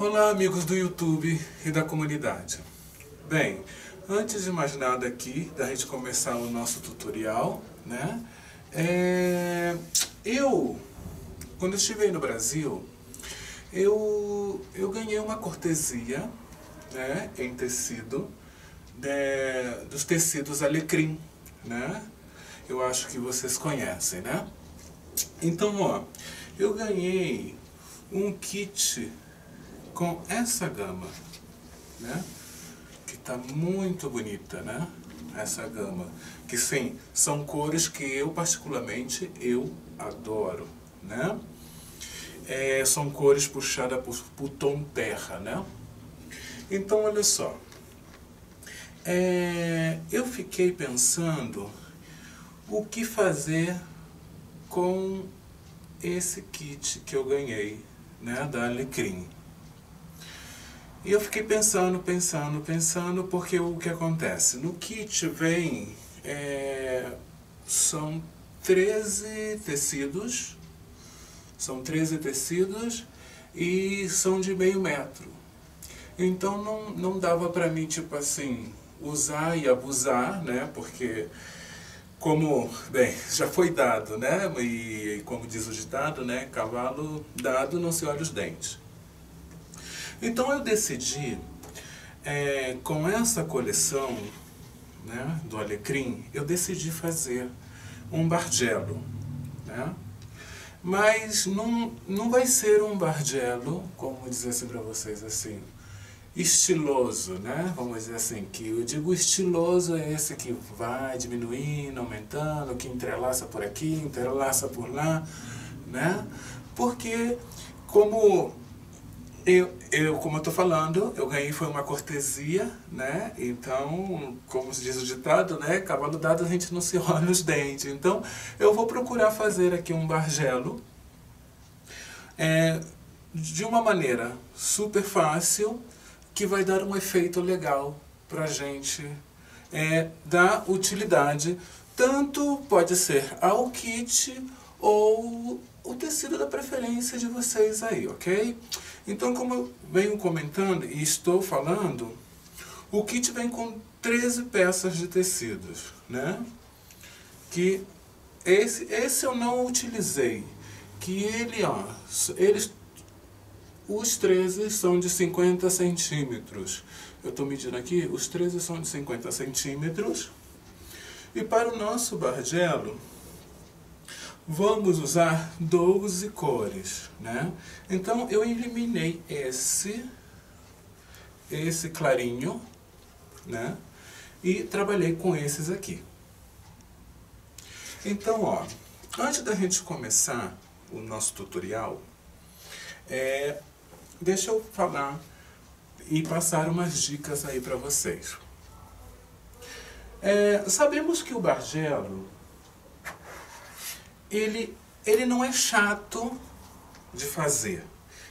Olá, amigos do YouTube e da comunidade. Bem, antes de mais nada aqui, da gente começar o nosso tutorial, né? Quando eu estive aí no Brasil, eu ganhei uma cortesia, né, em tecido, dos tecidos Alecrim, né? Eu acho que vocês conhecem, né? Então, ó, eu ganhei um kit com essa gama, né? Que tá muito bonita, né? Essa gama, que sim, são cores que eu particularmente adoro, né? São cores puxadas por tom terra, né? Então, olha só, eu fiquei pensando o que fazer com esse kit que eu ganhei, né, da Alecrim. E eu fiquei pensando, porque o que acontece? No kit vem, são 13 tecidos, e são de meio metro. Então não dava pra mim, tipo assim, usar e abusar, né, porque bem, já foi dado, né, e como diz o ditado, né, cavalo dado não se olha os dentes. Então eu decidi, com essa coleção, né, do Alecrim, eu decidi fazer um bargello, né? Mas não vai ser um bargello, como dizer assim para vocês, assim, estiloso, né? Vamos dizer assim, que eu digo estiloso é esse que vai diminuindo, aumentando, que entrelaça por aqui, entrelaça por lá, né? Porque como eu tô falando, eu ganhei foi uma cortesia, né? Então, como diz o ditado, né? Cavalo dado a gente não se olha os dentes. Então, eu vou procurar fazer aqui um bargello de uma maneira super fácil, que vai dar um efeito legal pra gente dar utilidade. Tanto pode ser ao kit ou o tecido da preferência de vocês aí, ok? Então, como eu venho comentando e estou falando, o kit vem com 13 peças de tecidos, né? Que esse eu não utilizei, que os 13 são de 50 centímetros. Eu estou medindo aqui, os 13 são de 50 centímetros. E para o nosso bargello, vamos usar 12 cores, né? Então eu eliminei esse clarinho, né? E trabalhei com esses aqui. Então, ó, antes da gente começar o nosso tutorial, deixa eu falar e passar umas dicas aí para vocês. Sabemos que o bargello ele não é chato de fazer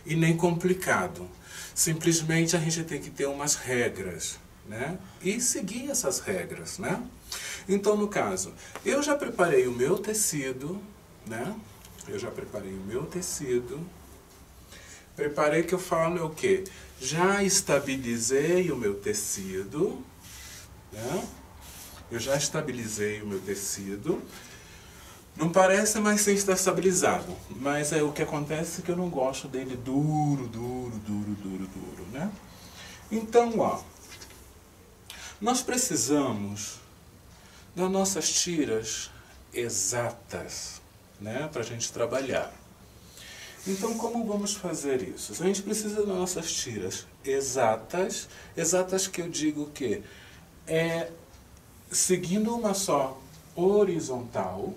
e nem complicado. Simplesmente a gente tem que ter umas regras, né? E seguir essas regras, né? Então, no caso, eu já preparei o meu tecido, né? Preparei, que eu falo é o quê? Já estabilizei o meu tecido, né? Eu já estabilizei o meu tecido. Não parece, mas sim está estabilizado. Mas o que acontece é que eu não gosto dele duro, né? Então, ó, nós precisamos das nossas tiras exatas, né? Para a gente trabalhar. Então, como vamos fazer isso? A gente precisa das nossas tiras exatas que eu digo que seguindo uma só horizontal,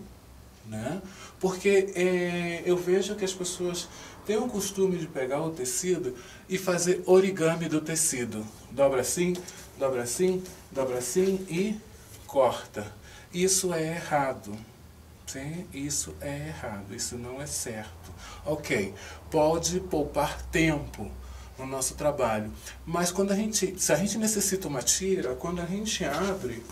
né? Porque eu vejo que as pessoas têm o costume de pegar o tecido e fazer origami do tecido. Dobra assim, dobra assim, dobra assim e corta. Isso é errado. Sim? Isso é errado, isso não é certo. Ok, pode poupar tempo no nosso trabalho, mas se a gente necessita uma tira, quando a gente abre,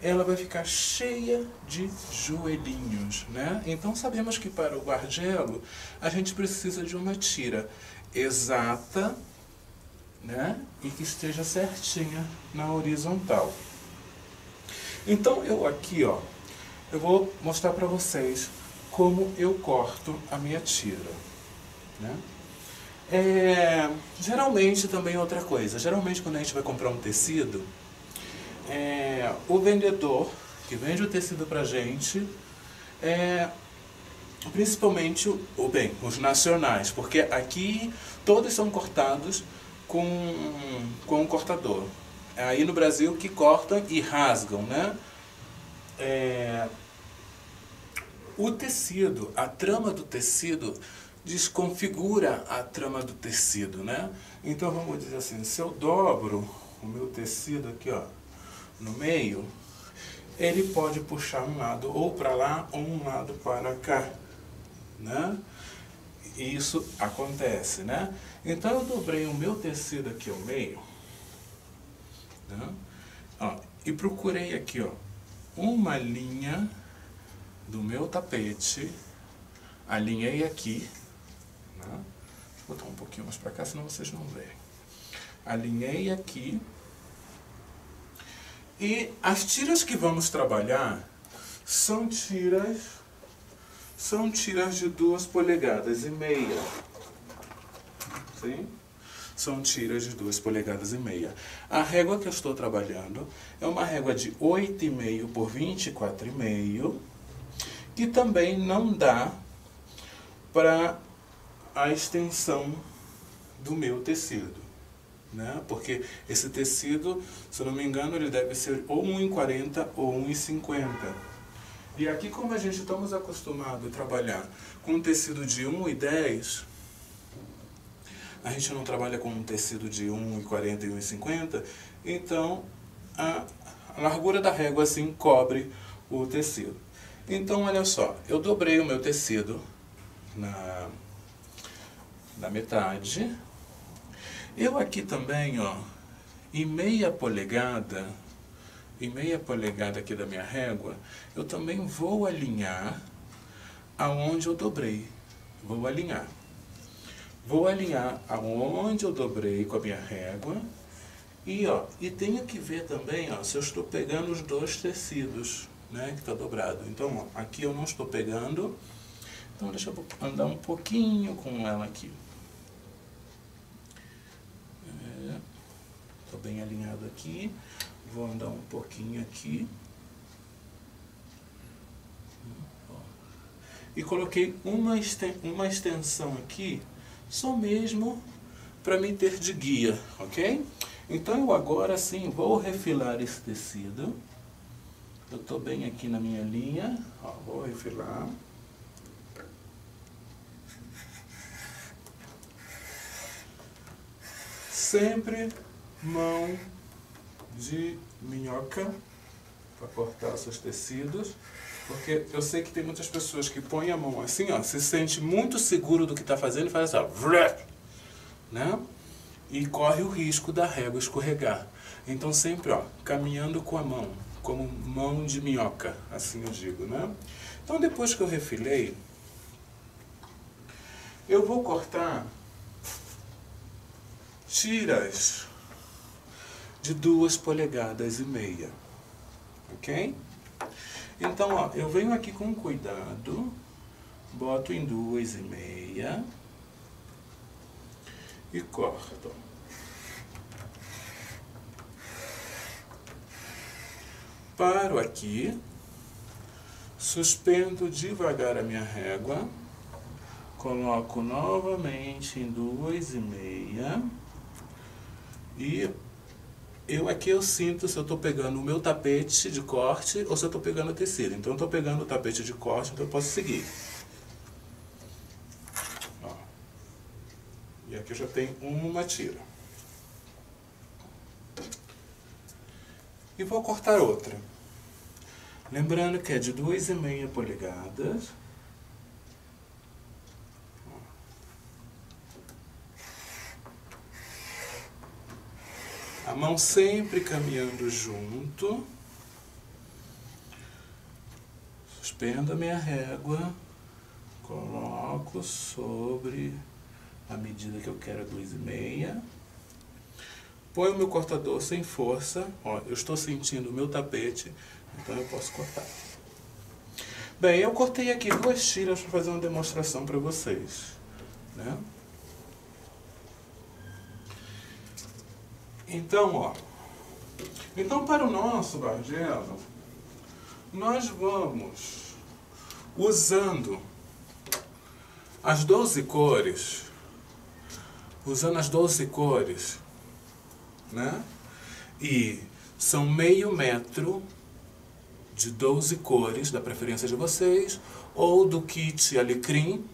ela vai ficar cheia de joelhinhos, né? Então sabemos que para o bargello a gente precisa de uma tira exata, né? E que esteja certinha na horizontal. Então eu aqui, ó, eu vou mostrar para vocês como eu corto a minha tira, né? Geralmente também outra coisa, geralmente quando a gente vai comprar um tecido, o vendedor que vende o tecido pra gente, principalmente os nacionais, porque aqui todos são cortados com um cortador. Aí no Brasil que cortam e rasgam, né? O tecido, a trama do tecido desconfigura a trama do tecido, né? Então vamos dizer assim, se eu dobro o meu tecido aqui, ó, no meio, ele pode puxar um lado ou para lá ou um lado para cá, né? Isso acontece, né? Então eu dobrei o meu tecido aqui ao meio, né? Ó, e procurei aqui, ó, uma linha do meu tapete, alinhei aqui, né? Vou botar um pouquinho mais para cá, senão vocês não veem. Alinhei aqui. E as tiras que vamos trabalhar são tiras de 2,5 polegadas. Sim? São tiras de 2,5 polegadas. A régua que eu estou trabalhando é uma régua de 8,5 por 24,5, que também não dá para a extensão do meu tecido, né? Porque esse tecido, se eu não me engano, ele deve ser ou 1,40 ou 1,50. E aqui, como a gente estamos acostumados a trabalhar com um tecido de 1,10, a gente não trabalha com um tecido de 1,40 e 1,50, então a largura da régua assim cobre o tecido. Então, olha só, eu dobrei o meu tecido na metade. Eu aqui também, ó, em meia polegada aqui da minha régua, eu também vou alinhar aonde eu dobrei. Vou alinhar aonde eu dobrei com a minha régua. E, ó, e tenho que ver também, ó, se eu estou pegando os dois tecidos, né, que está dobrado. Então, ó, aqui eu não estou pegando. Então, deixa eu andar um pouquinho com ela aqui. Estou bem alinhado aqui. Vou andar um pouquinho aqui. E coloquei uma extensão aqui, só mesmo para me ter de guia, ok? Então eu agora sim vou refilar esse tecido. Eu estou bem aqui na minha linha, ó, vou refilar. Sempre mão de minhoca para cortar os seus tecidos, porque eu sei que tem muitas pessoas que põem a mão assim, ó, se sente muito seguro do que está fazendo e faz assim, ó, né? E corre o risco da régua escorregar. Então sempre, ó, caminhando com a mão, como mão de minhoca, assim eu digo, né? Então depois que eu refilei, eu vou cortar tiras de 2,5 polegadas, ok? Então, ó, eu venho aqui com cuidado, boto em 2,5 e corto. Paro aqui, suspendo devagar a minha régua, coloco novamente em 2,5 e aqui eu sinto se eu estou pegando o meu tapete de corte ou se eu estou pegando o tecido. Então eu estou pegando o tapete de corte, então eu posso seguir. Ó. E aqui eu já tenho uma tira. E vou cortar outra. Lembrando que é de 2,5 polegadas. A mão sempre caminhando junto. Suspendo a minha régua. Coloco sobre a medida que eu quero, 2,5. Põe o meu cortador sem força. Ó, eu estou sentindo o meu tapete, então eu posso cortar. Bem, eu cortei aqui 2 tiras para fazer uma demonstração para vocês, né? Então, ó. Então, para o nosso bardelo, nós vamos usando as 12 cores, né? E são meio metro de 12 cores, da preferência de vocês, ou do kit alecrim,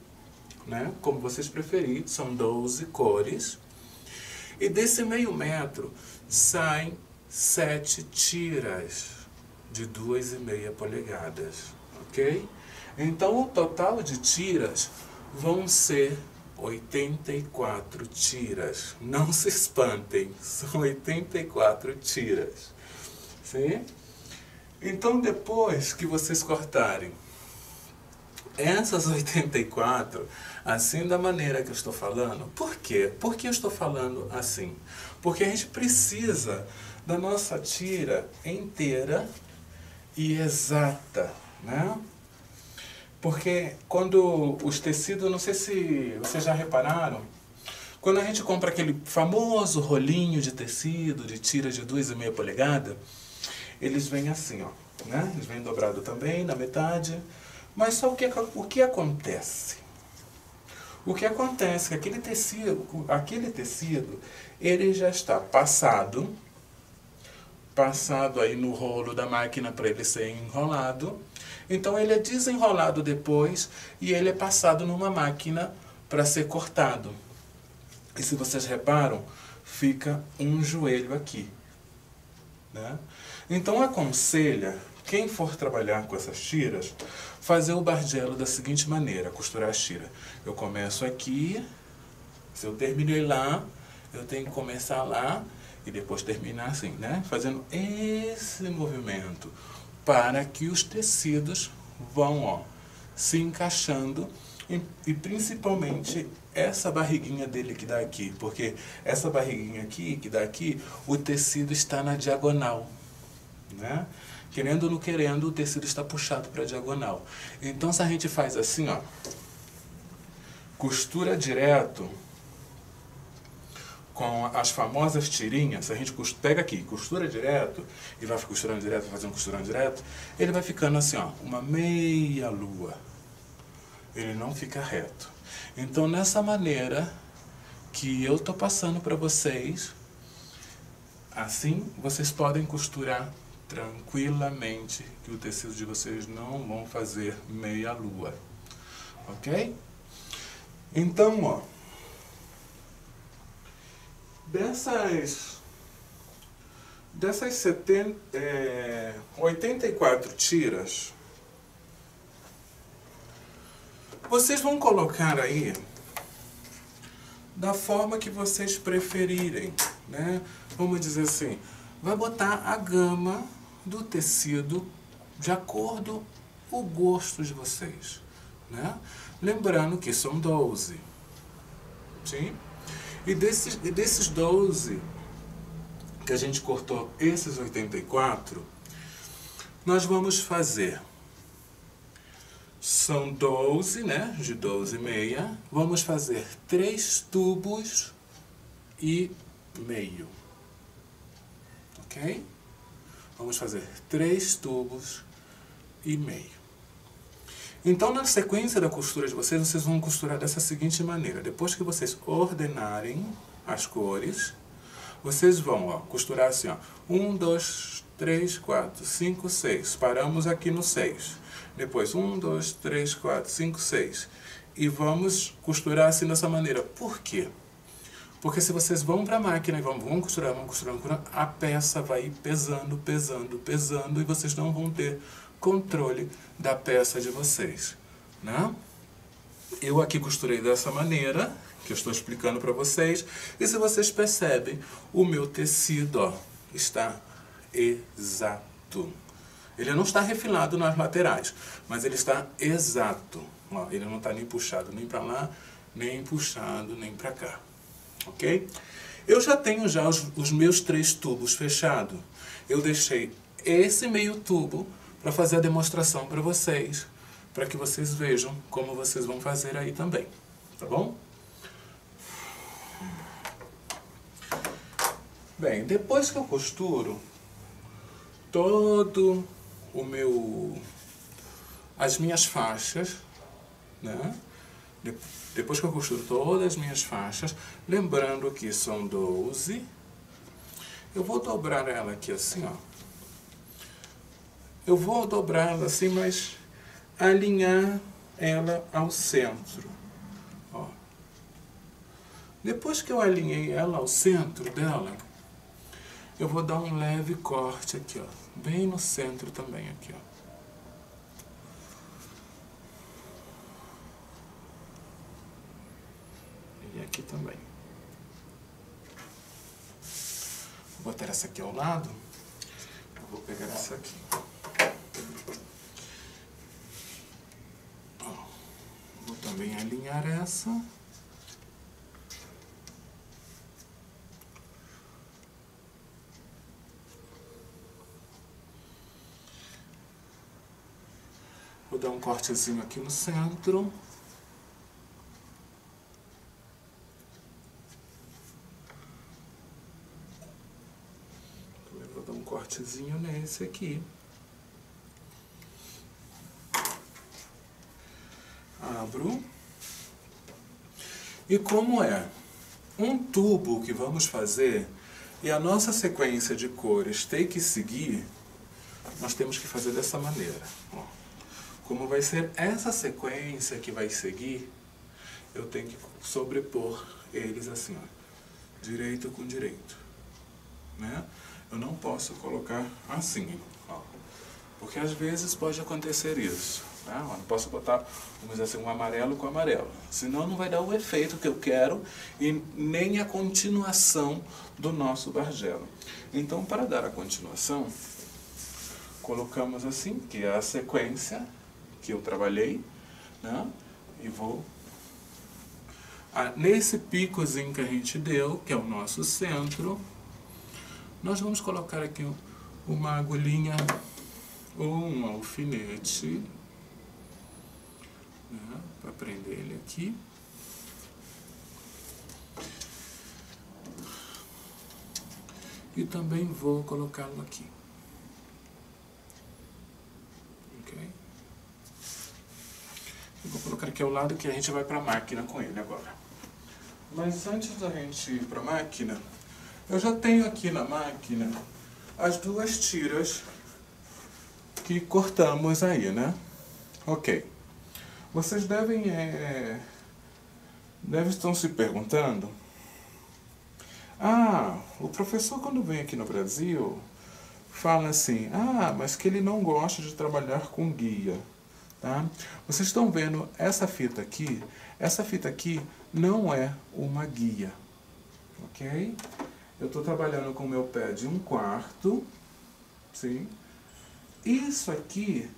né? Como vocês preferirem, são 12 cores. E desse meio metro saem 7 tiras de 2,5 polegadas, ok? Então o total de tiras vão ser 84 tiras. Não se espantem, são 84 tiras. Sim? Então depois que vocês cortarem essas 84, assim da maneira que eu estou falando, por quê? Por que eu estou falando assim? Porque a gente precisa da nossa tira inteira e exata, né? Porque quando os tecidos, não sei se vocês já repararam, quando a gente compra aquele famoso rolinho de tecido, de tira de 2,5 polegadas, eles vêm assim, ó, né? Eles vêm dobrado também, na metade. Mas só o que acontece? O que acontece é que aquele tecido, ele já está passado aí no rolo da máquina para ele ser enrolado. Então ele é desenrolado depois e ele é passado numa máquina para ser cortado. E se vocês reparam, fica um joelho aqui, né? Então aconselha, quem for trabalhar com essas tiras, fazer o bardelo da seguinte maneira, costurar as tiras. Eu começo aqui, se eu terminei lá, eu tenho que começar lá e depois terminar assim, né? Fazendo esse movimento para que os tecidos vão, ó, se encaixando e principalmente essa barriguinha dele que dá aqui, porque essa barriguinha aqui, que dá aqui, o tecido está na diagonal, né? Querendo ou não querendo, o tecido está puxado para a diagonal. Então, se a gente faz assim, ó, costura direto com as famosas tirinhas, se a gente pega aqui, costura direto, e vai costurando direto, fazendo costurando direto, ele vai ficando assim, ó, uma meia lua. Ele não fica reto. Então, nessa maneira que eu estou passando para vocês, assim, vocês podem costurar tranquilamente, que o tecido de vocês não vão fazer meia lua, ok? Então, ó, dessas 84 tiras, vocês vão colocar aí da forma que vocês preferirem, né? Vamos dizer assim, vai botar a gama do tecido de acordo com o gosto de vocês, né? Lembrando que são 12, sim? E desses 12 que a gente cortou, esses 84, nós vamos fazer, são 12, né? De 12,5, vamos fazer 3 tubos e meio. Ok? Vamos fazer 3 tubos e meio. Então, na sequência da costura de vocês, vocês vão costurar dessa seguinte maneira. Depois que vocês ordenarem as cores, vocês vão, ó, costurar assim, ó. 1, 2, 3, 4, 5, 6. Paramos aqui no 6. Depois, 1, 2, 3, 4, 5, 6. E vamos costurar assim dessa maneira. Por quê? Porque se vocês vão para a máquina e vão costurando, a peça vai ir pesando, pesando, pesando, e vocês não vão ter controle da peça de vocês, né? Eu aqui costurei dessa maneira, que eu estou explicando para vocês, e se vocês percebem, o meu tecido, ó, está exato. Ele não está refilado nas laterais, mas ele está exato. Ó, ele não está nem puxado nem para lá, nem puxado nem para cá. Ok? Eu já tenho já os meus 3 tubos fechados. Eu deixei esse meio tubo para fazer a demonstração para vocês, para que vocês vejam como vocês vão fazer aí também, tá bom? Bem, depois que eu costuro todo as minhas faixas, né? Depois que eu costuro todas as minhas faixas, lembrando que são 12, eu vou dobrar ela aqui assim, ó. Eu vou dobrar ela assim, mas alinhar ela ao centro, ó. Depois que eu alinhei ela ao centro dela, eu vou dar um leve corte aqui, ó, bem no centro também aqui, ó. E aqui também. Vou botar essa aqui ao lado. Eu vou pegar essa aqui. Ó, vou também alinhar essa. Vou dar um cortezinho aqui no centro. Vou dar um cortezinho nesse aqui. Abro. E como é um tubo que vamos fazer e a nossa sequência de cores tem que seguir, nós temos que fazer dessa maneira, ó. Como vai ser essa sequência que vai seguir, eu tenho que sobrepor eles assim, ó, direito com direito, né? Eu não posso colocar assim, ó, porque às vezes pode acontecer isso, né? Eu não posso botar, vamos dizer assim, um amarelo com amarelo, senão não vai dar o efeito que eu quero e nem a continuação do nosso bargelo. Então, para dar a continuação, colocamos assim, que é a sequência que eu trabalhei, né? E vou... nesse picozinho que a gente deu, que é o nosso centro, nós vamos colocar aqui uma agulhinha ou um alfinete, né? Para prender ele aqui. E também vou colocá-lo aqui. Eu vou colocar aqui ao lado que a gente vai para a máquina com ele agora. Mas antes da gente ir para a máquina, eu já tenho aqui na máquina as 2 tiras que cortamos aí, né? Ok. Vocês devem estar se perguntando: o professor quando vem aqui no Brasil fala assim, mas que ele não gosta de trabalhar com guia. Tá? Vocês estão vendo essa fita aqui? Essa fita aqui não é uma guia, ok? Eu estou trabalhando com o meu pé de 1/4, sim? Isso aqui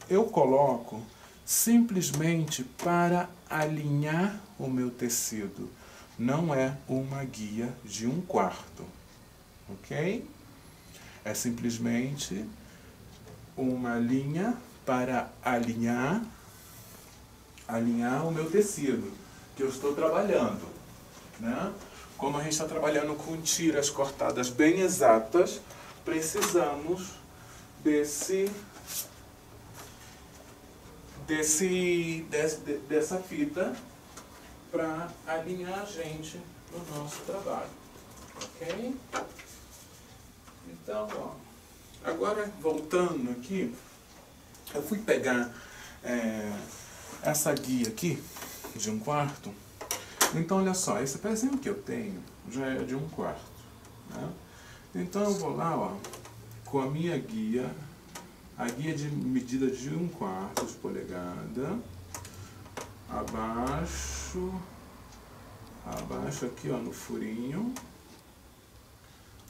eu coloco simplesmente para alinhar o meu tecido. Não é uma guia de 1/4, ok? É simplesmente uma linha para alinhar o meu tecido que eu estou trabalhando, né? Como a gente está trabalhando com tiras cortadas bem exatas, precisamos dessa fita para alinhar a gente no nosso trabalho, ok? Então, ó, agora voltando aqui, eu fui pegar essa guia aqui, de 1/4. Então, olha só, esse pezinho que eu tenho já é de 1/4. Né? Então, eu vou lá, ó, com a minha guia, a guia de medida de 1/4 de polegada, abaixo aqui, ó, no furinho,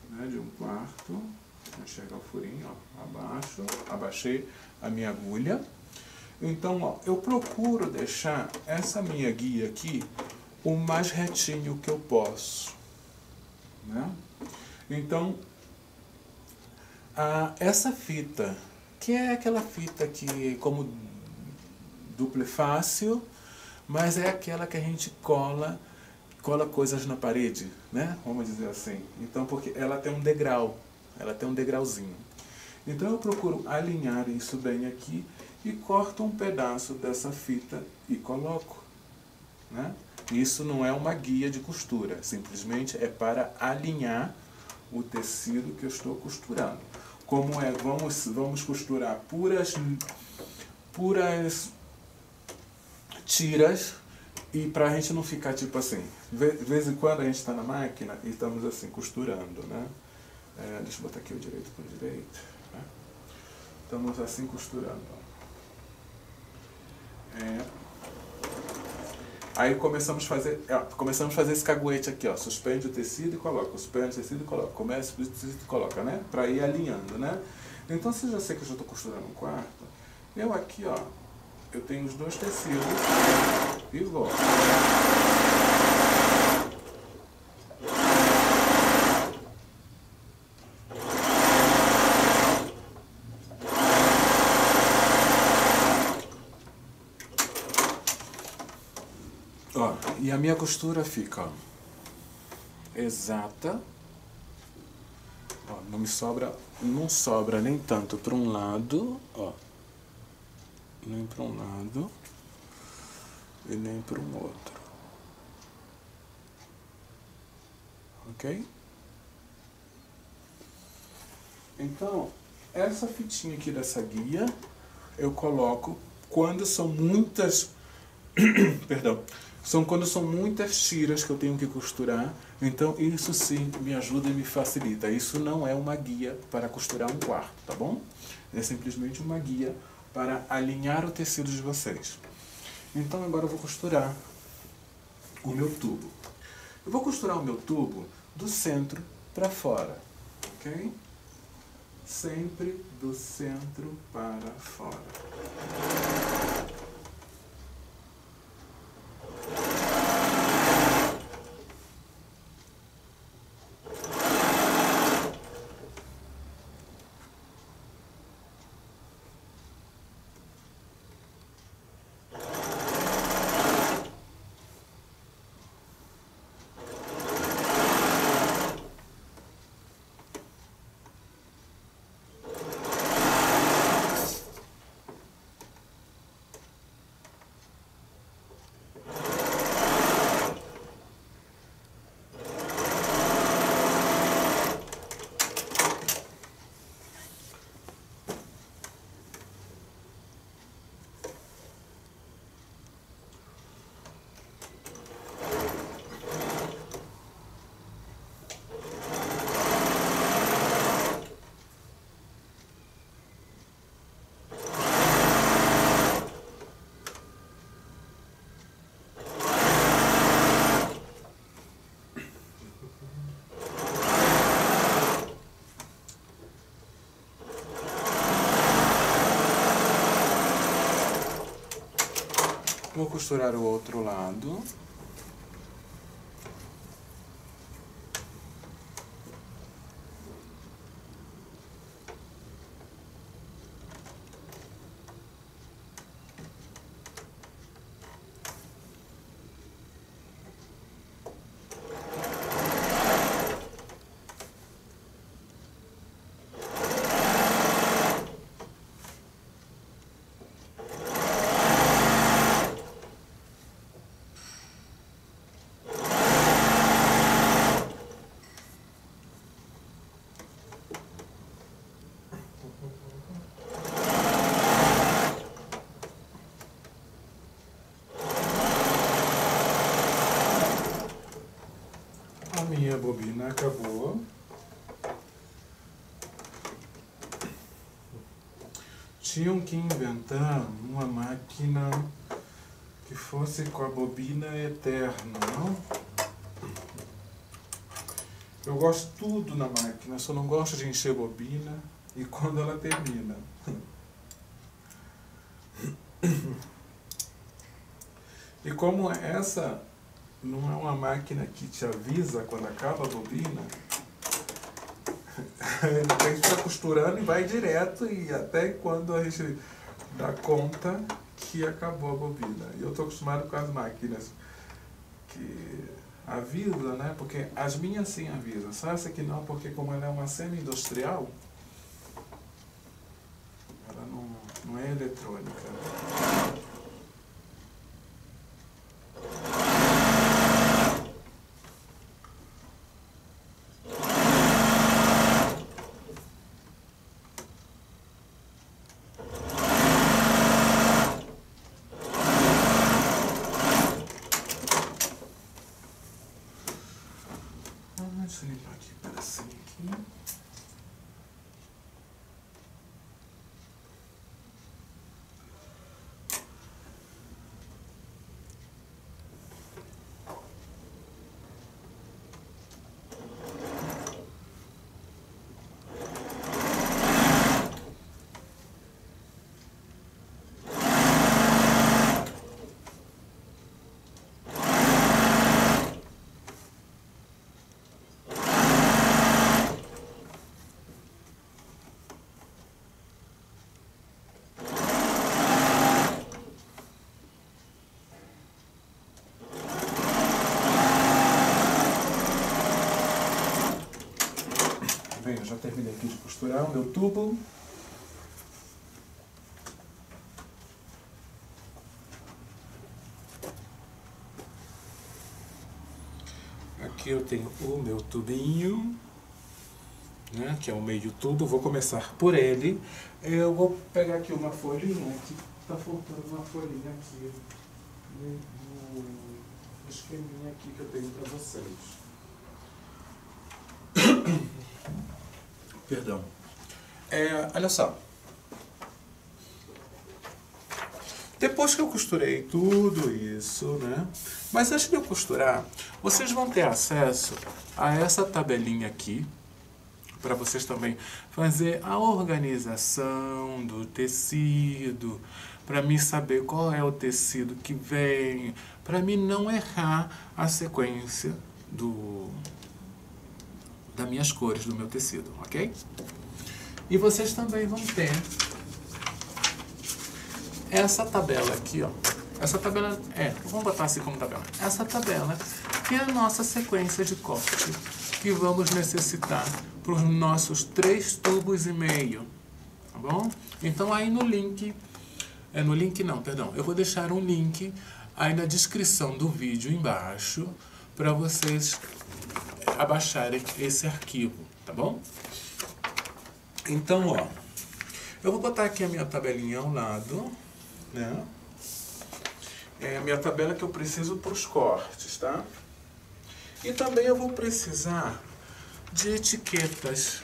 né, de 1/4. Vou enxergar o furinho, ó, abaixei a minha agulha. Então, ó, eu procuro deixar essa minha guia aqui o mais retinho que eu posso, né? Então, essa fita, que é aquela fita que, como duplo fácil, mas é aquela que a gente cola coisas na parede, né? Vamos dizer assim. Então, porque ela tem um degrau, ela tem um degrauzinho. Então eu procuro alinhar isso bem aqui e corto um pedaço dessa fita e coloco, né? Isso não é uma guia de costura, simplesmente é para alinhar o tecido que eu estou costurando. Como é, vamos costurar puras tiras, e para a gente não ficar tipo assim, de vez em quando a gente está na máquina e estamos assim costurando, né? Deixa eu botar aqui o direito para o direito, né? Estamos assim costurando. Aí começamos a fazer esse caguete aqui, ó. Suspende o tecido e coloca, suspende o tecido e coloca, começa o tecido e coloca, né? Para ir alinhando, né? Então, se eu já sei que eu já estou costurando um quarto, eu aqui, ó, eu tenho os dois tecidos e vou. Ó, e a minha costura fica, ó, exata. Ó, não sobra nem tanto para um lado, ó, nem para um lado e nem para um outro. Ok? Então, essa fitinha aqui dessa guia eu coloco quando são muitas perdão, quando são muitas tiras que eu tenho que costurar. Então isso sim me ajuda e me facilita. Isso não é uma guia para costurar um quarto, tá bom? É simplesmente uma guia para alinhar o tecido de vocês. Então agora eu vou costurar o meu tubo. Eu vou costurar o meu tubo do centro para fora, ok? Sempre do centro para fora. Vou costurar o outro lado. A minha bobina acabou. Tinham que inventar uma máquina que fosse com a bobina eterna, não? Eu gosto tudo na máquina, só não gosto de encher bobina e quando ela termina. E como essa não é uma máquina que te avisa quando acaba a bobina. A gente está costurando e vai direto, e até quando a gente dá conta que acabou a bobina. E eu estou acostumado com as máquinas que avisa, né? Porque as minhas sim avisam. Só essa aqui não, porque como ela é uma semi-industrial, ela não é eletrônica. Deixa eu limpar aqui um pedacinho aqui. Bem, eu já terminei aqui de costurar o meu tubo. Aqui eu tenho o meu tubinho, né, que é o meio tubo. Vou começar por ele. Eu vou pegar aqui uma folhinha, que está faltando uma folhinha aqui no esqueminha aqui que eu tenho para vocês. Perdão. Olha só. Depois que eu costurei tudo isso, né? Mas antes de eu costurar, vocês vão ter acesso a essa tabelinha aqui, para vocês também fazer a organização do tecido, para mim saber qual é o tecido que vem, para mim não errar a sequência das minhas cores do meu tecido, ok? E vocês também vão ter essa tabela aqui, ó. Essa tabela vamos botar assim como tabela. Essa tabela que é a nossa sequência de corte que vamos necessitar para os nossos 3,5 tubos, tá bom? Então aí no link, no link não, perdão, eu vou deixar um link aí na descrição do vídeo embaixo para vocês abaixarem esse arquivo, tá bom? Então, ó, eu vou botar aqui a minha tabelinha ao lado, né? É a minha tabela que eu preciso para os cortes, tá? E também eu vou precisar de etiquetas.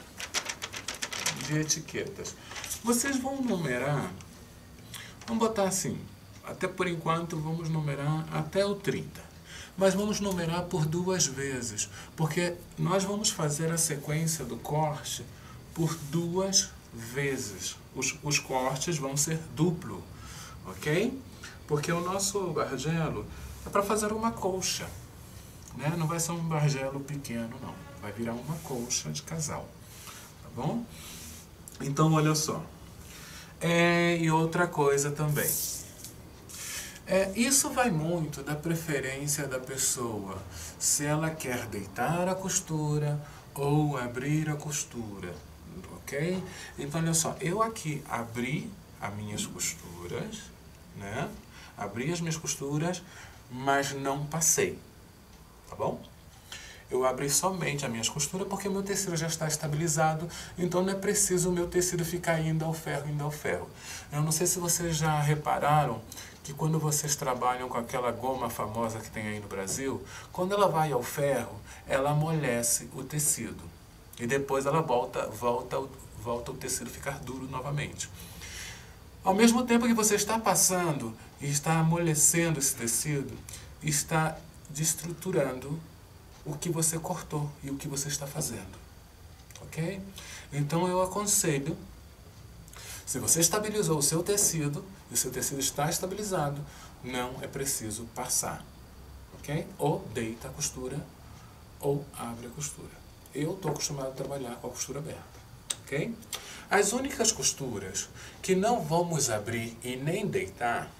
Vocês vão numerar, vamos botar assim, até por enquanto vamos numerar até o 30. Mas vamos numerar por 2 vezes, porque nós vamos fazer a sequência do corte por 2 vezes. Os cortes vão ser duplo, ok? Porque o nosso bargelo é para fazer uma colcha, né? Não vai ser um bargelo pequeno, não. Vai virar uma colcha de casal, tá bom? Então, olha só. E outra coisa também. Isso vai muito da preferência da pessoa, se ela quer deitar a costura ou abrir a costura, ok? Então, olha só, eu aqui abri as minhas costuras, né? Abri as minhas costuras, mas não passei, tá bom? Eu abri somente as minhas costuras porque o meu tecido já está estabilizado, então não é preciso o meu tecido ficar indo ao ferro. Eu não sei se vocês já repararam que quando vocês trabalham com aquela goma famosa que tem aí no Brasil, quando ela vai ao ferro, ela amolece o tecido. E depois ela volta o tecido ficar duro novamente. Ao mesmo tempo que você está passando e está amolecendo esse tecido, está destruturando o que você cortou e o que você está fazendo, ok? Então eu aconselho, se você estabilizou o seu tecido, e o seu tecido está estabilizado, não é preciso passar, ok? ok? Ou deita a costura, ou abre a costura. Eu estou acostumado a trabalhar com a costura aberta, ok? As únicas costuras que não vamos abrir e nem deitar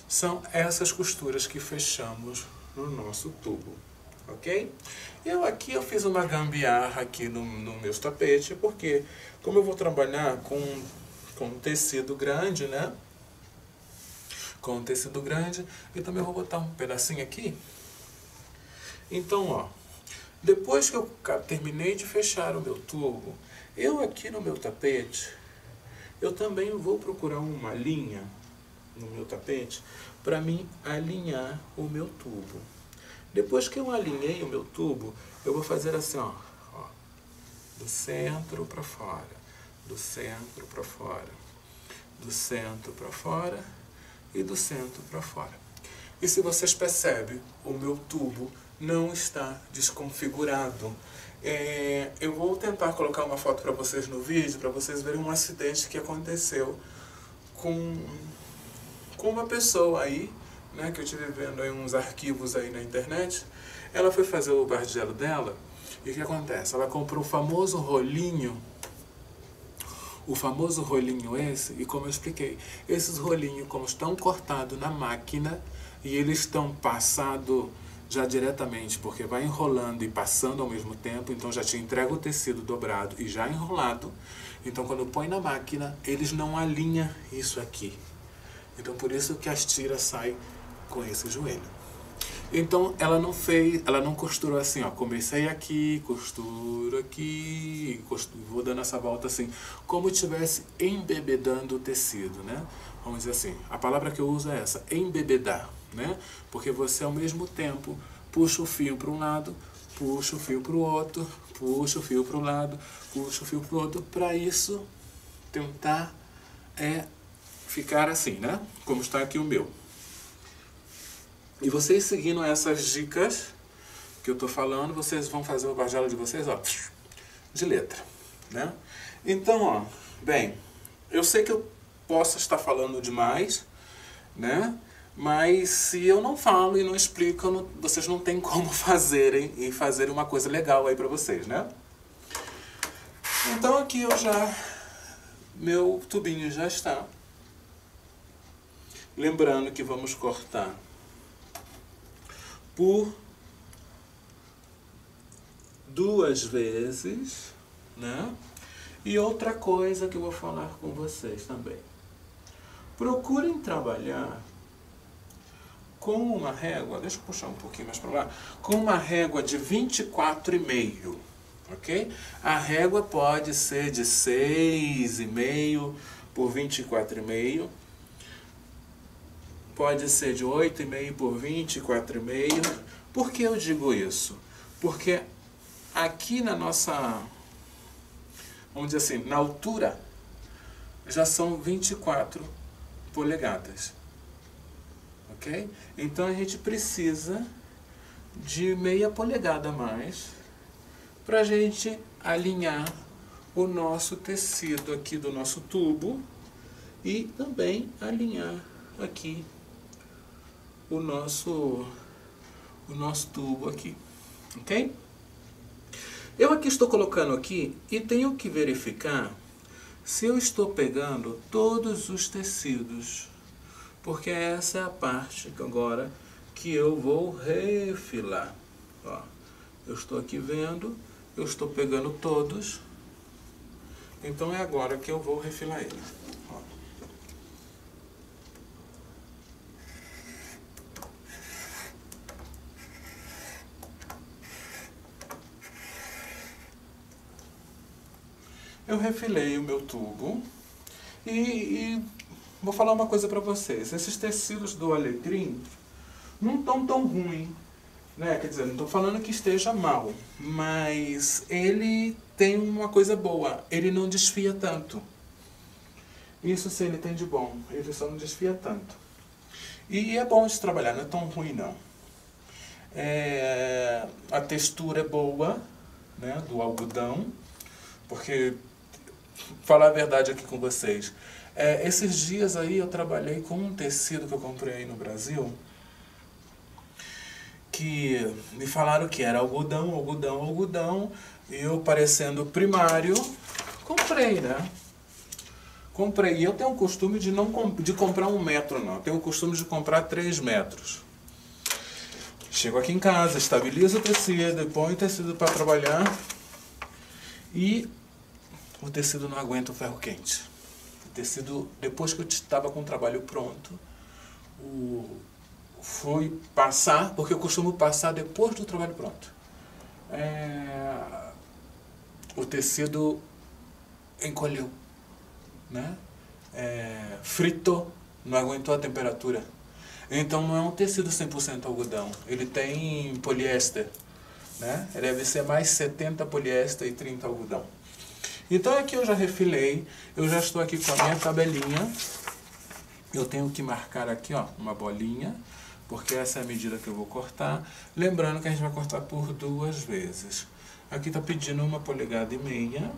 são essas costuras que fechamos no nosso tubo, ok? Eu fiz uma gambiarra aqui no meu tapete, porque como eu vou trabalhar com tecido grande, né? Com tecido grande, e também vou botar um pedacinho aqui. Então, ó, depois que eu terminei de fechar o meu tubo, eu aqui no meu tapete, eu também vou procurar uma linha no meu tapete para mim alinhar o meu tubo. Depois que eu alinhei o meu tubo, eu vou fazer assim, ó, do centro para fora, do centro para fora, do centro para fora e do centro para fora. E se vocês percebem, o meu tubo não está desconfigurado. Eu vou tentar colocar uma foto para vocês no vídeo, para vocês verem um acidente que aconteceu com uma pessoa aí, né, que eu estive vendo aí uns arquivos aí na internet. Ela foi fazer o bardelo dela, e o que acontece? Ela comprou o famoso rolinho esse, e como eu expliquei, esses rolinhos, como estão cortados na máquina, e eles estão passados já diretamente, porque vai enrolando e passando ao mesmo tempo, então já te entrega o tecido dobrado e já enrolado. Então quando põe na máquina, eles não alinham isso aqui. Então por isso que as tiras saem com esse joelho. Então ela não costurou assim, ó, comecei aqui, costuro aqui, vou dando essa volta assim, como estivesse embebedando o tecido, né? Vamos dizer assim, a palavra que eu uso é essa, embebedar, né? Porque você ao mesmo tempo puxa o fio para um lado, puxa o fio para o outro, puxa o fio para um lado, puxa o fio para o outro, para isso tentar ficar assim, né? Como está aqui o meu. E vocês seguindo essas dicas que eu estou falando, vocês vão fazer o bardelo de vocês, ó, de letra, né? Então, ó, bem, eu sei que eu posso estar falando demais, né? Mas se eu não falo e não explico, vocês não têm como fazerem e fazer uma coisa legal aí pra vocês, né? Então aqui meu tubinho já está. Lembrando que vamos cortar por 2 vezes, né? E outra coisa que eu vou falar com vocês também. Procurem trabalhar com uma régua, deixa eu puxar um pouquinho mais para lá, com uma régua de 24,5, ok? A régua pode ser de 6,5 por 24,5, pode ser de 8,5 por 24,5. Por que eu digo isso? Porque aqui na nossa, vamos dizer assim, na altura, já são 24 polegadas. Ok? Então a gente precisa de meia polegada a mais para a gente alinhar o nosso tecido aqui do nosso tubo e também alinhar aqui o nosso tubo aqui, ok? Eu aqui estou colocando aqui e tenho que verificar se eu estou pegando todos os tecidos, porque essa é a parte agora que eu vou refilar. Ó, eu estou aqui vendo, eu estou pegando todos, então é agora que eu vou refilar ele. Ó. Eu refilei o meu tubo e vou falar uma coisa para vocês. Esses tecidos do Alecrim não estão tão ruins, né? Quer dizer, não estou falando que esteja mal, mas ele tem uma coisa boa, ele não desfia tanto. Isso sim, ele tem de bom, ele só não desfia tanto. E é bom de trabalhar, não é tão ruim não. A textura é boa, né, do algodão, porque, falar a verdade aqui com vocês, esses dias aí eu trabalhei com um tecido que eu comprei aí no Brasil, que me falaram que era algodão, algodão, algodão, e eu parecendo primário, comprei, né? Comprei. E eu tenho o costume de comprar 1 metro, não. Eu tenho o costume de comprar 3 metros. Chego aqui em casa, estabilizo o tecido, ponho o tecido para trabalhar e o tecido não aguenta o ferro quente. O tecido, depois que eu estava com o trabalho pronto, fui passar, porque eu costumo passar depois do trabalho pronto. O tecido encolheu, né? Fritou, não aguentou a temperatura. Então não é um tecido 100% algodão, ele tem poliéster, né? Deve ser mais 70 poliéster e 30 algodão. Então aqui eu já refilei, eu já estou aqui com a minha tabelinha. Eu tenho que marcar aqui, ó, uma bolinha, porque essa é a medida que eu vou cortar. Lembrando que a gente vai cortar por 2 vezes. Aqui está pedindo 1,5 polegadas. 1,5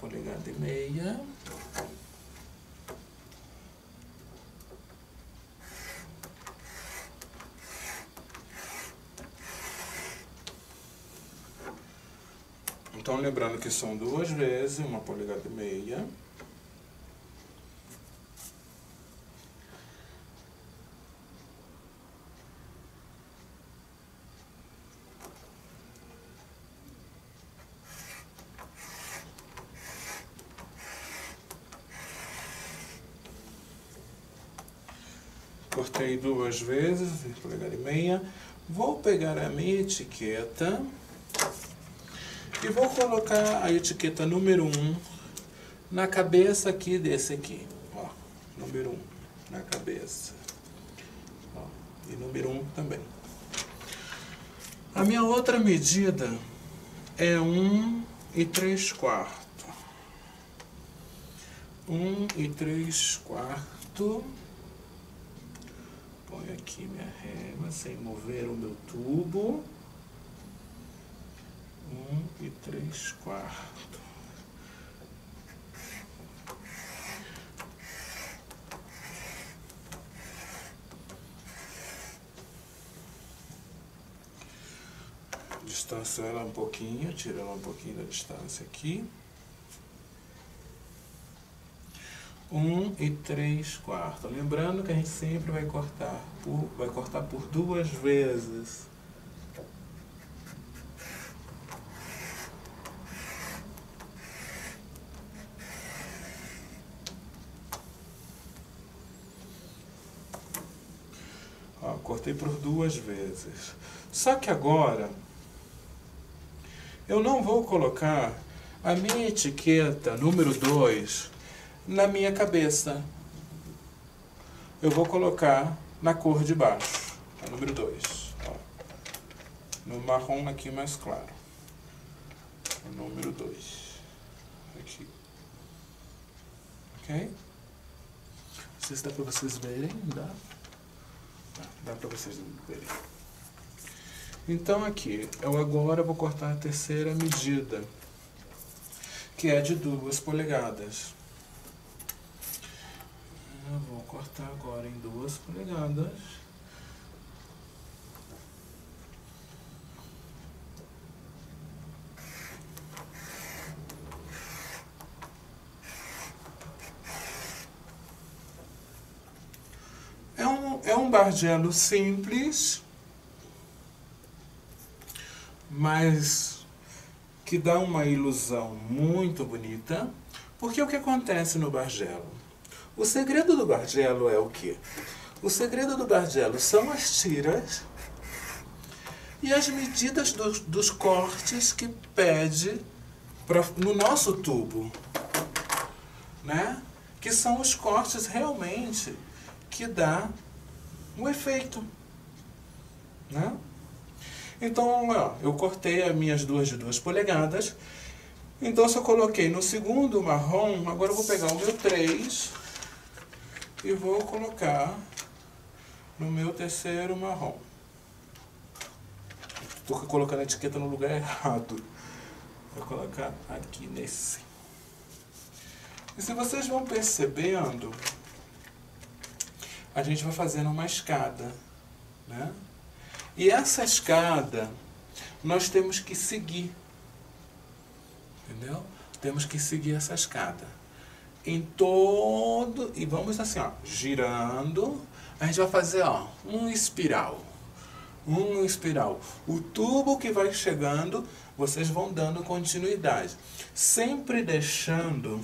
polegadas. Então, lembrando que são 2 vezes, 1,5 polegadas. Cortei 2 vezes, 1,5 polegadas. Vou pegar a minha etiqueta e vou colocar a etiqueta número 1 na cabeça aqui desse aqui. Ó, número 1 na cabeça. Ó, e número 1 também. A minha outra medida é 1,3/4. 1,3/4. Ponho aqui minha régua sem mover o meu tubo. 1,3/4. Distancio ela um pouquinho, tiro ela um pouquinho da distância aqui. 1,3/4. Lembrando que a gente sempre vai cortar por 2 vezes. Ó, cortei por 2 vezes. Só que agora eu não vou colocar a minha etiqueta número 2 na minha cabeça. Eu vou colocar na cor de baixo, a número 2. Ó, no marrom aqui mais claro. O número 2. Aqui. Ok? Não sei se dá para vocês verem. Dá para vocês verem. Então aqui, eu agora vou cortar a terceira medida, que é de 2 polegadas. Eu vou cortar agora em 2 polegadas. É um bardelo simples, mas que dá uma ilusão muito bonita. Porque o que acontece no bardelo? O segredo do bardelo é o quê? O segredo do bardelo são as tiras e as medidas dos cortes que pede no nosso tubo, né? Que são os cortes realmente que dá um efeito, né? Então, ó, eu cortei as minhas duas de 2 polegadas. Então, se eu coloquei no segundo marrom, agora eu vou pegar o meu 3 e vou colocar no meu terceiro marrom. Estou colocando a etiqueta no lugar errado. Vou colocar aqui nesse. E se vocês vão percebendo, a gente vai fazendo uma escada, né? E essa escada nós temos que seguir, entendeu? Temos que seguir essa escada em todo, e vamos assim, ó, girando. A gente vai fazer, ó, um espiral. O tubo que vai chegando, vocês vão dando continuidade, sempre deixando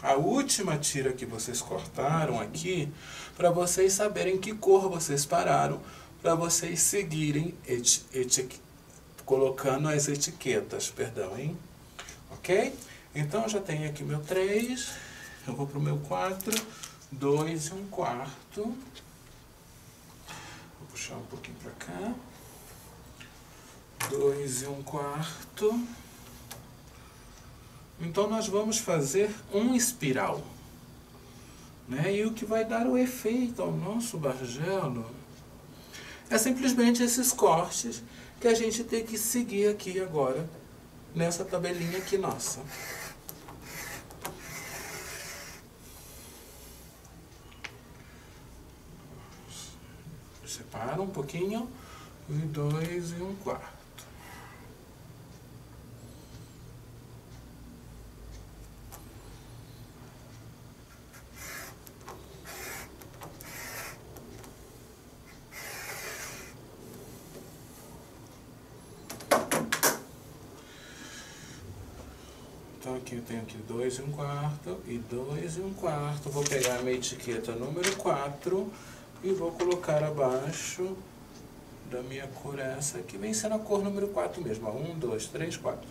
a última tira que vocês cortaram aqui, para vocês saberem que cor vocês pararam, para vocês seguirem colocando as etiquetas, perdão, hein? Ok? Então eu já tenho aqui meu 3, eu vou para o meu 4, 2 1/4. Vou puxar um pouquinho para cá. 2 1/4. Então nós vamos fazer um espiral, né? E o que vai dar o efeito ao nosso bargelo é simplesmente esses cortes que a gente tem que seguir aqui agora, nessa tabelinha aqui nossa. Separa um pouquinho, e 2 1/4. Então aqui eu tenho aqui 2 1/4 e 2 1/4. Vou pegar a minha etiqueta número 4 e vou colocar abaixo da minha cor essa, que vem sendo a cor número 4 mesmo. 1, 2, 3, 4.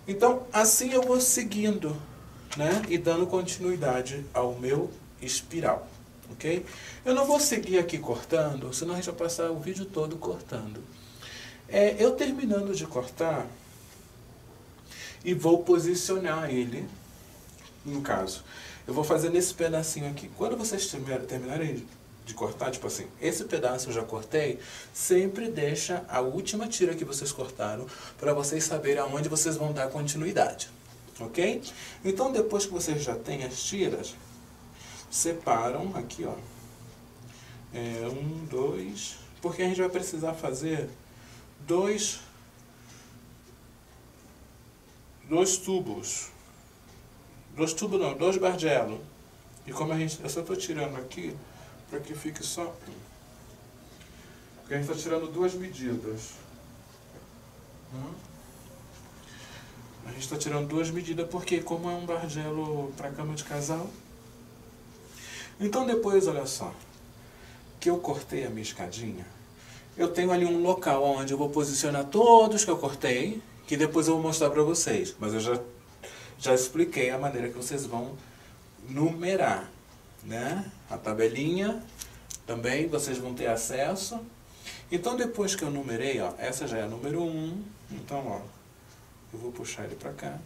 Então assim eu vou seguindo, né? E dando continuidade ao meu espiral, ok? Eu não vou seguir aqui cortando, senão a gente vai passar o vídeo todo cortando. Eu terminando de cortar, e vou posicionar ele, no caso, eu vou fazer nesse pedacinho aqui. Quando vocês terminarem de cortar, tipo assim, esse pedaço eu já cortei, sempre deixa a última tira que vocês cortaram, para vocês saberem aonde vocês vão dar continuidade, ok? Então depois que vocês já têm as tiras, separam aqui, ó, 1, 2, porque a gente vai precisar fazer dois tubos. Dois bargelos. E como eu só estou tirando aqui, para que fique só um. Porque a gente está tirando 2 medidas. A gente está tirando 2 medidas porque como é um bargelo para cama de casal. Então depois, olha só, que eu cortei a minha escadinha, eu tenho ali um local onde eu vou posicionar todos que eu cortei, que depois eu vou mostrar para vocês. Mas eu já expliquei a maneira que vocês vão numerar, né? A tabelinha também vocês vão ter acesso. Então depois que eu numerei, ó, essa já é a número 1. Então, ó, eu vou puxar ele para cá.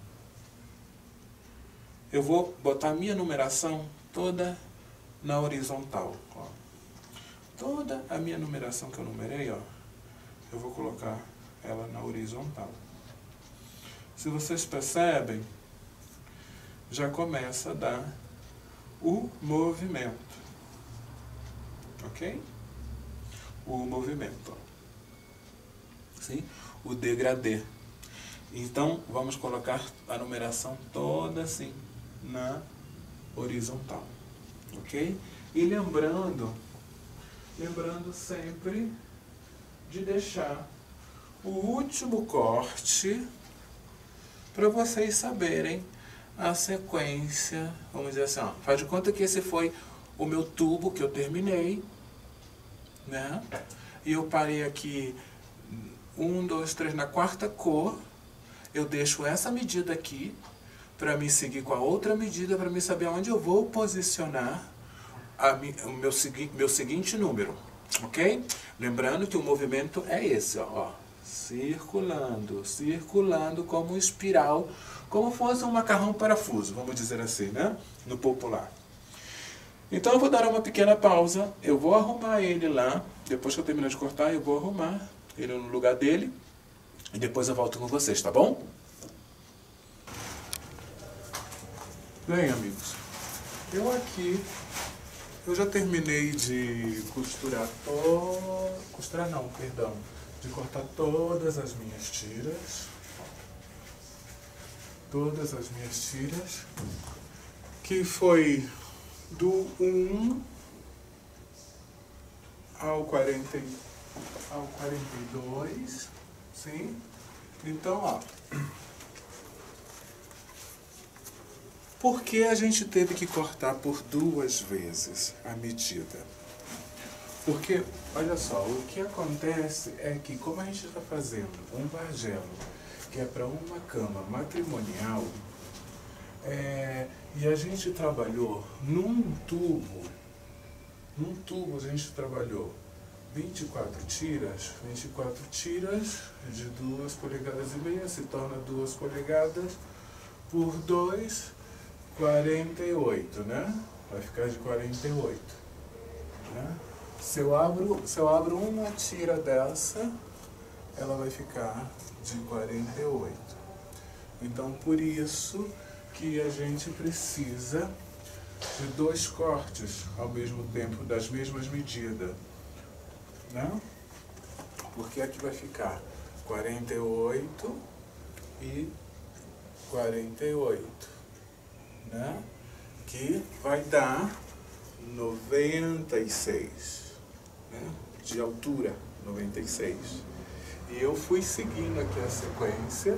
Eu vou botar a minha numeração toda na horizontal, ó. Toda a minha numeração que eu numerei, ó, eu vou colocar ela na horizontal. Se vocês percebem, já começa a dar o movimento, ok? O movimento, ó. Sim? O degradê. Então, vamos colocar a numeração toda assim, na horizontal, ok? E lembrando sempre de deixar o último corte para vocês saberem a sequência. Vamos dizer assim, ó, faz de conta que esse foi o meu tubo que eu terminei, né? E eu parei aqui 1, 2, 3 na 4ª cor. Eu deixo essa medida aqui para me seguir com a outra medida, para me saber onde eu vou posicionar o meu seguinte número, ok? Lembrando que o movimento é esse, ó, circulando, circulando como um espiral, como fosse um macarrão parafuso, vamos dizer assim, né? No popular. Então eu vou dar uma pequena pausa, eu vou arrumar ele lá, depois que eu terminar de cortar, eu vou arrumar ele no lugar dele, e depois eu volto com vocês, tá bom? Bem, amigos, eu já terminei de de cortar todas as minhas tiras. Que foi do 1 ao 42, sim? Então, ó, por que a gente teve que cortar por 2 vezes a medida? Porque, olha só, o que acontece é que, como a gente está fazendo um bargelo que é para uma cama matrimonial, e a gente trabalhou num tubo a gente trabalhou 24 tiras de 2,5 polegadas, se torna 2 polegadas por 2, 48, né? Vai ficar de 48, né? Se eu abro uma tira dessa, ela vai ficar de 48. Então, por isso que a gente precisa de 2 cortes ao mesmo tempo, das mesmas medidas, né? Porque aqui vai ficar 48 e 48, né? Que vai dar 96, né? De altura, 96. E eu fui seguindo aqui a sequência.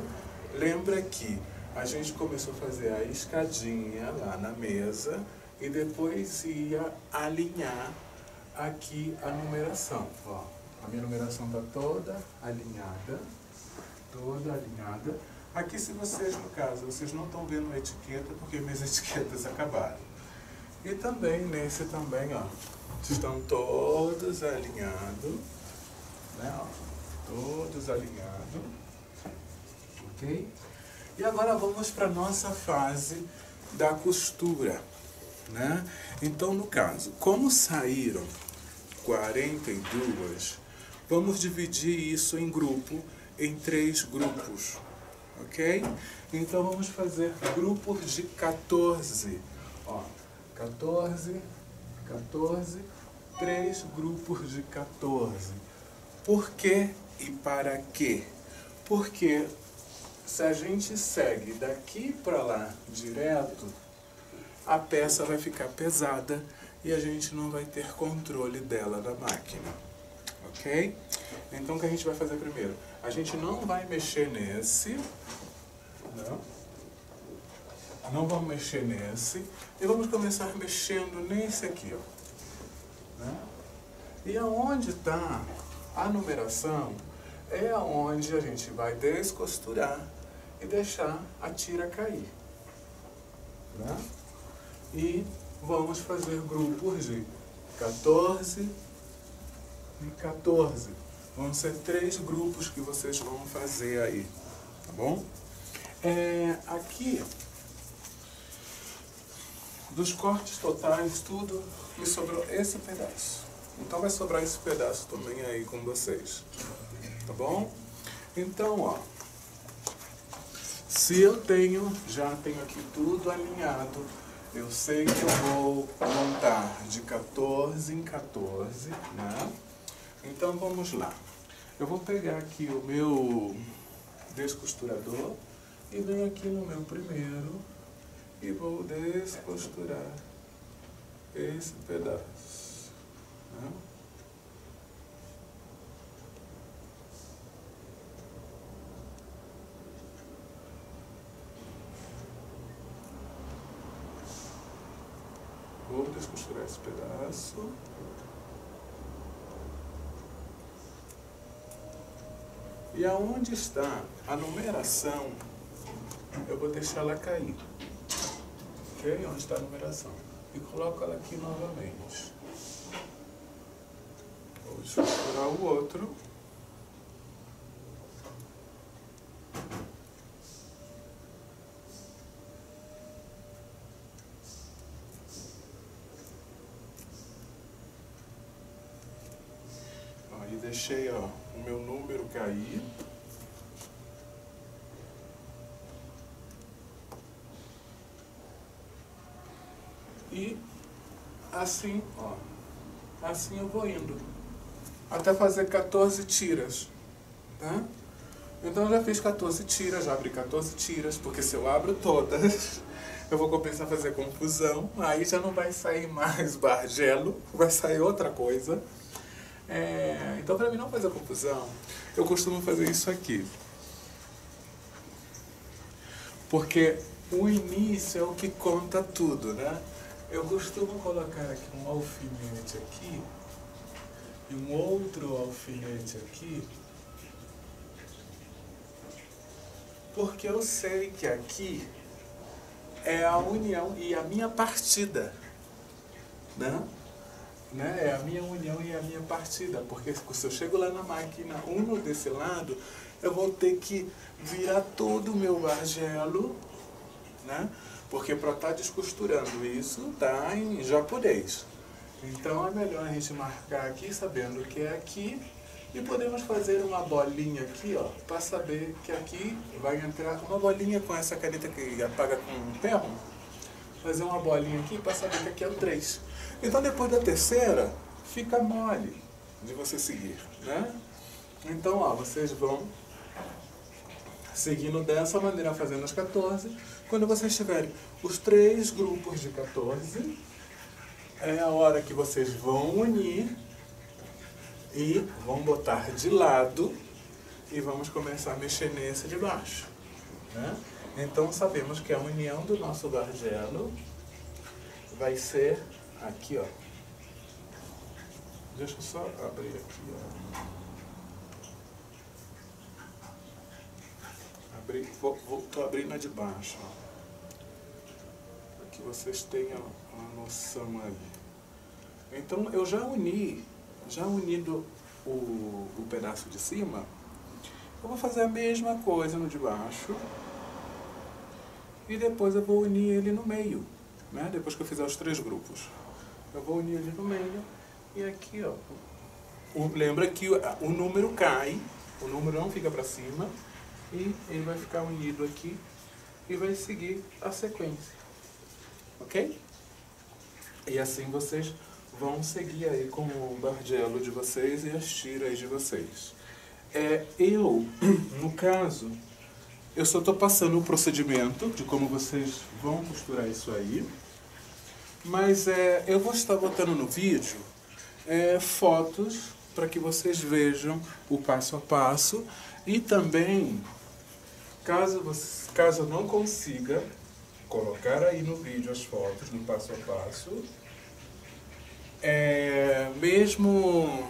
Lembra que a gente começou a fazer a escadinha lá na mesa e depois ia alinhar aqui a numeração. Ó, a minha numeração está toda alinhada. Aqui, se vocês, no caso, vocês não estão vendo a etiqueta, porque minhas etiquetas acabaram. E também, nesse também, ó, estão todos alinhados, né, ó, todos alinhados, ok? E agora vamos para a nossa fase da costura, né? Então, no caso, como saíram 42, vamos dividir isso em 3 grupos, ok? Então, vamos fazer grupos de 14, ó, 14, 3 grupos de 14. Por quê e para quê? Porque se a gente segue daqui para lá direto, a peça vai ficar pesada e a gente não vai ter controle dela da máquina, ok? Então, o que a gente vai fazer primeiro? A gente não vai mexer nesse, não vamos mexer nesse, e vamos começar mexendo nesse aqui, ó, né? E aonde está a numeração é aonde a gente vai descosturar e deixar a tira cair, né? E vamos fazer grupos de 14 e 14. Vão ser 3 grupos que vocês vão fazer aí, tá bom? Aqui, dos cortes totais, tudo, me sobrou esse pedaço. Então vai sobrar esse pedaço também aí com vocês, tá bom? Então, ó, se eu já tenho aqui tudo alinhado, eu sei que eu vou montar de 14 em 14, né? Então vamos lá. Eu vou pegar aqui o meu descosturador e venho aqui no meu primeiro e vou descosturar esse pedaço, né? Vou descosturar esse pedaço. E aonde está a numeração, eu vou deixar ela cair. Ok? Onde está a numeração. E coloco ela aqui novamente. Vou descosturar o outro. Aí deixei, ó, o meu número cair. E assim, ó, assim eu vou indo, até fazer 14 tiras, tá? Então eu já fiz 14 tiras, já abri 14 tiras, porque se eu abro todas, eu vou começar a fazer confusão, aí já não vai sair mais bargelo, vai sair outra coisa. Então para mim não fazer confusão, eu costumo fazer isso aqui. Porque o início é o que conta tudo, né? Eu costumo colocar aqui um alfinete aqui, e um outro alfinete aqui, porque eu sei que aqui é a união e a minha partida, né? É a minha união e a minha partida, porque se eu chego lá na máquina, desse lado, eu vou ter que virar todo o meu bargelo, né? Porque para estar descosturando isso tá em japonês. Então é melhor a gente marcar aqui, sabendo que é aqui, e podemos fazer uma bolinha aqui, ó, para saber que aqui vai entrar uma bolinha com essa caneta que apaga com ferro. Fazer uma bolinha aqui para saber que aqui é o 3. Então depois da terceira, fica mole de você seguir, né? Então, ó, vocês vão seguindo dessa maneira, fazendo as 14. Quando vocês tiverem os 3 grupos de 14, é a hora que vocês vão unir e vão botar de lado e vamos começar a mexer nesse de baixo, né? Então sabemos que a união do nosso bargelo vai ser aqui, ó. Deixa eu só abrir aqui, ó. Tô abrindo a de baixo, para que vocês tenham uma noção aí. Então eu já unido o pedaço de cima, eu vou fazer a mesma coisa no de baixo e depois eu vou unir ele no meio, né? Depois que eu fizer os 3 grupos, eu vou unir ele no meio e aqui, ó. Lembra que o número cai, o número não fica para cima. E ele vai ficar unido aqui e vai seguir a sequência, ok? E assim vocês vão seguir aí com o bargelo de vocês e as tiras de vocês. No caso, eu só estou passando o procedimento de como vocês vão costurar isso aí, mas eu vou estar botando no vídeo fotos para que vocês vejam o passo a passo e também, caso eu não consiga colocar aí no vídeo as fotos do passo a passo, mesmo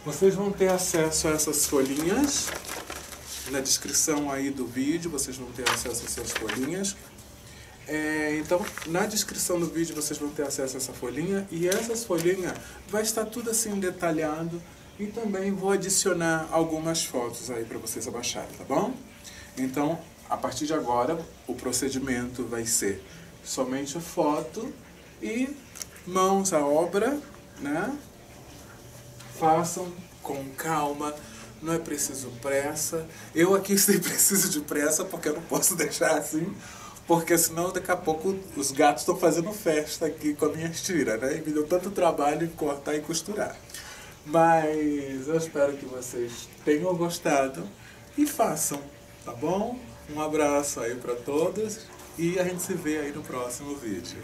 vocês vão ter acesso a essas folhinhas, na descrição aí do vídeo vocês vão ter acesso a essas folhinhas. Então, na descrição do vídeo vocês vão ter acesso a essa folhinha, e essas folhinhas vai estar tudo assim detalhado, e também vou adicionar algumas fotos aí para vocês abaixarem, tá bom? Então, a partir de agora, o procedimento vai ser somente foto e mãos à obra, né? Façam com calma, não é preciso pressa. Eu aqui sempre preciso de pressa porque eu não posso deixar assim, porque senão daqui a pouco os gatos estão fazendo festa aqui com a minha tira, né? E me deu tanto trabalho em cortar e costurar. Mas eu espero que vocês tenham gostado e façam, tá bom? Um abraço aí para todos e a gente se vê aí no próximo vídeo.